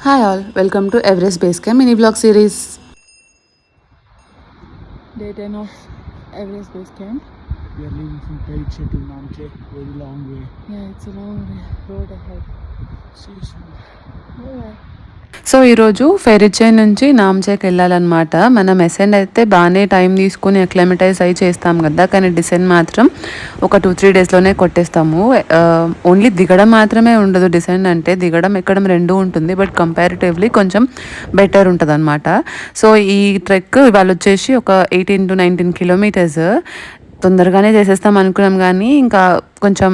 Hi all, welcome to Everest Base Camp mini vlog series. Day 10 of Everest Base Camp. We are leaving from Periche to Namche, very long way. Yeah, it's a long road ahead. See you soon. Bye. So ఈరోజు ఫెరిచే నుంచి నామ్చేకి వెళ్ళాలన్నమాట. మనం ascend అయితే బాగానే time తీసుకుని acclimatise అయి చేస్తాం కదా, కానీ డిసెండ్ మాత్రం ఒక 2-3 డేస్లోనే కొట్టేస్తాము. ఓన్లీ దిగడం మాత్రమే ఉండదు, డిసెండ్ అంటే దిగడం ఎక్కడం రెండూ ఉంటుంది, బట్ కంపారిటివ్లీ కొంచెం బెటర్ ఉంటుంది అనమాట. సో ఈ ట్రెక్ ఇవాళ వచ్చేసి ఒక 18-19 కిలోమీటర్స్. తొందరగానే చేసేస్తాం అనుకున్నాం, కానీ ఇంకా కొంచెం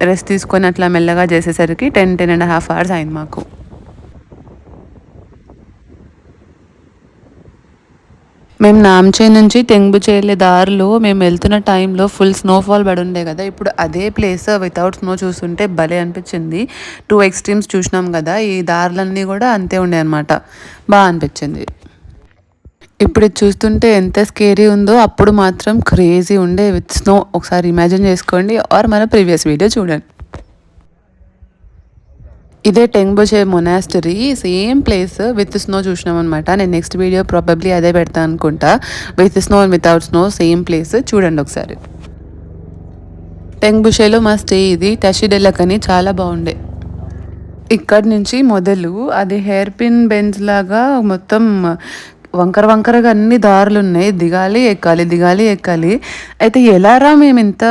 రెస్ట్ తీసుకొని అట్లా మెల్లగా చేసేసరికి 10-10.5 hours అయింది మాకు. మేము నామ్చే నుంచి టెంగ్బుచే వెళ్ళే దారిలో మేము వెళ్తున్న టైంలో ఫుల్ స్నోఫాల్ పడి ఉండే కదా. ఇప్పుడు అదే ప్లేస్ వితౌట్ స్నో చూస్తుంటే భలే అనిపించింది. 2 ఎక్స్ట్రీమ్స్ చూసినాం కదా, ఈ దారులన్నీ కూడా అంతే ఉండే అనమాట. బాగా అనిపించింది. ఇప్పుడు ఇది చూస్తుంటే ఎంత స్కేరీ ఉందో, అప్పుడు మాత్రం క్రేజీ ఉండే విత్ స్నో. ఒకసారి ఇమాజిన్ చేసుకోండి, ఆర్ మన ప్రీవియస్ వీడియో చూడండి. ఇదే Tengboche monastery, same place with snow చూసినాం అనమాట. నేను నెక్స్ట్ వీడియో ప్రాబబ్లీ అదే పెడతాను అనుకుంటా, with snow and without snow same place. చూడండి ఒకసారి. టెంగ్బుషేలో మా స్టే ఇది. టషిడెలక్ అని చాలా బాగుండే. ఇక్కడి నుంచి మొదలు అది హెయిర్ పిన్ బెంచ్ లాగా మొత్తం వంకర వంకరగా అన్ని దారులు ఉన్నాయి. దిగాలి ఎక్కాలి, దిగాలి ఎక్కాలి. అయితే ఎలారా మేము ఇంత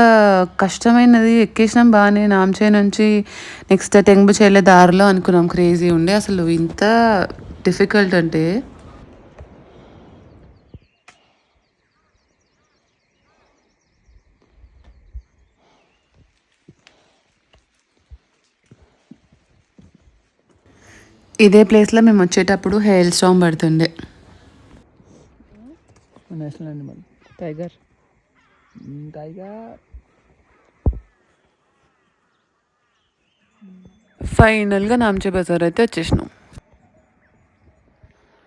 కష్టమైనది ఎక్కేసినాం బాగానే నామ్చే నుంచి నెక్స్ట్ టెంగ్బుచే వెళ్ళే దారిలో అనుకున్నాం. క్రేజీ ఉండే అసలు, ఇంత డిఫికల్ట్ అంటే. ఇదే ప్లేస్లో మేము వచ్చేటప్పుడు హెయిల్ స్టార్మ్ పడుతుండే. National animal tiger. టైగర్. ఫైనల్గా నామ్చే బజార్ అయితే వచ్చేసినాం.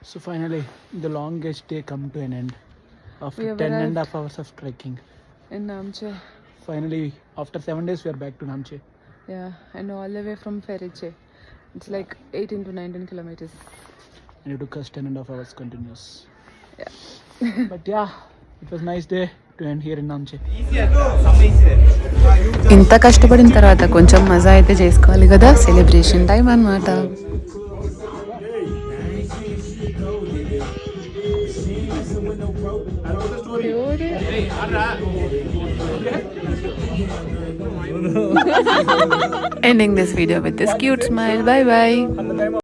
So finally, the longest day come to an end after We have 10.5 hours of trekking. In Namche. Finally, after 7 days, we are back to Namche. Yeah, and all the way from Feriche. It's like 18-19 kilometers. And it took us 10.5 hours continuous. Yeah. But yeah, it was nice day to end here in Namche. ఇంత కష్టపడిన తర్వాత కొంచెం మజా అయితే చేసుకోవాలి కదా, celebration time అన్నమాట. Ending this video with this cute smile. Bye bye.